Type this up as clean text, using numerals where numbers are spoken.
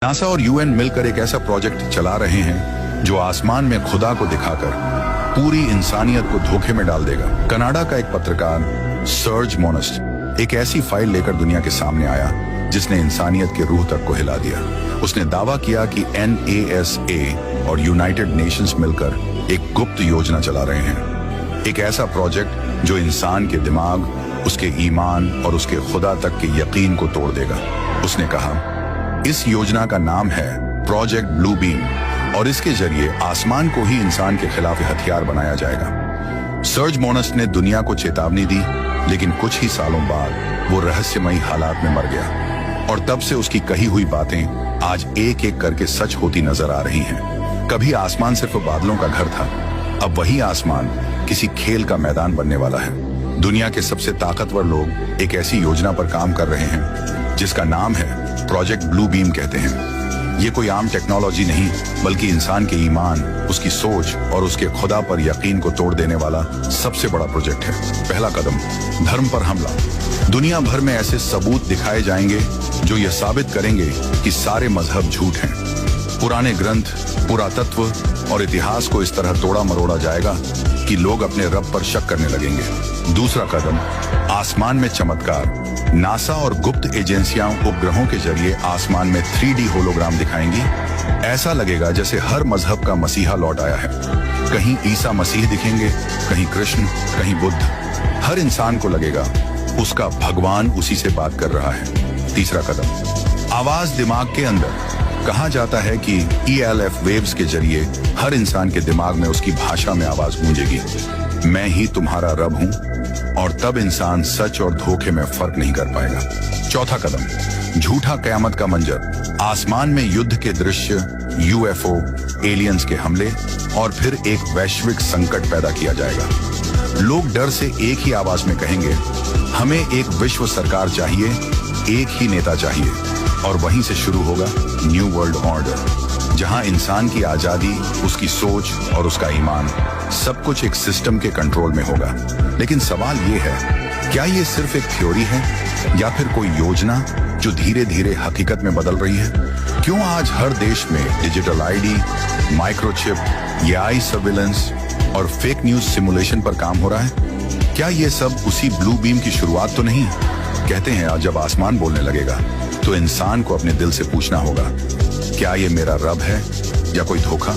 NASA और UN मिलकर एक ऐसा प्रोजेक्ट चला रहे हैं जो आसमान में खुदा को दिखाकर पूरी इंसानियत को धोखे में डाल देगा। कनाडा का एक पत्रकार सर्ज मोनेस्ट एक ऐसी फाइल लेकर दुनिया के सामने आया जिसने इंसानियत के रूह तक को हिला दिया। उसने दावा किया कि NASA और यूनाइटेड नेशंस मिलकर एक गुप्त योजना चला रहे हैं, एक ऐसा प्रोजेक्ट जो इंसान के दिमाग, उसके ईमान और उसके खुदा तक के यकीन को तोड़ देगा। उसने कहा, इस योजना का नाम है प्रोजेक्ट ब्लू बीम और इसके जरिए आसमान को ही इंसान के खिलाफ हथियार बनाया जाएगा। सर्ज मोनेस्ट ने दुनिया को चेतावनी दी, लेकिन कुछ ही सालों बाद वो रहस्यमयी हालात में मर गया और तब से उसकी कही हुई बातें आज एक एक करके सच होती नजर आ रही हैं। कभी आसमान सिर्फ बादलों का घर था, अब वही आसमान किसी खेल का मैदान बनने वाला है। दुनिया के सबसे ताकतवर लोग एक ऐसी योजना पर काम कर रहे हैं जिसका नाम है प्रोजेक्ट ब्लू बीम कहते हैं। ये कोई आम टेक्नोलॉजी नहीं, बल्कि इंसान के ईमान, उसकी सोच और उसके खुदा पर यकीन को तोड़ देने वाला सबसे बड़ा प्रोजेक्ट है। पहला कदम, धर्म पर हमला। दुनिया भर में ऐसे सबूत दिखाए जाएंगे जो ये साबित करेंगे कि सारे मजहब झूठ हैं। पुराने ग्रंथ, पुरातत्व और इतिहास को इस तरह तोड़ा मरोड़ा जाएगा कि लोग अपने रब पर शक करने लगेंगे। दूसरा कदम, आसमान में चमत्कार। नासा और गुप्त एजेंसियां उपग्रहों के जरिए आसमान में 3D होलोग्राम दिखाएंगी। ऐसा लगेगा जैसे हर मजहब का मसीहा लौट आया है। कहीं ईसा मसीह दिखेंगे, कहीं कृष्ण, कहीं बुद्ध। हर इंसान को लगेगा उसका भगवान उसी से बात कर रहा है। तीसरा कदम, आवाज दिमाग के अंदर। कहा जाता है कि ELF वेव्स के जरिए हर इंसान के दिमाग में उसकी भाषा में आवाज गूंजेगी, मैं ही तुम्हारा रब हूं, और तब इंसान सच और धोखे में फर्क नहीं कर पाएगा। चौथा कदम, झूठा कयामत का मंजर। आसमान में युद्ध के दृश्य, UFO, एलियंस के हमले और फिर एक वैश्विक संकट पैदा किया जाएगा। लोग डर से एक ही आवाज में कहेंगे, हमें एक विश्व सरकार चाहिए, एक ही नेता चाहिए। और वहीं से शुरू होगा न्यू वर्ल्ड ऑर्डर, जहां इंसान की आजादी, उसकी सोच और उसका ईमान सब कुछ एक सिस्टम के कंट्रोल में होगा। लेकिन सवाल ये है, क्या ये सिर्फ एक थ्योरी है या फिर कोई योजना जो धीरे धीरे हकीकत में बदल रही है? क्यों आज हर देश में digital ID, microchip, AI surveillance और फेक न्यूज सिमुलेशन पर काम हो रहा है? क्या ये सब उसी ब्लू बीम की शुरुआत तो नहीं? कहते हैं आज जब आसमान बोलने लगेगा तो इंसान को अपने दिल से पूछना होगा, क्या ये मेरा रब है या कोई धोखा?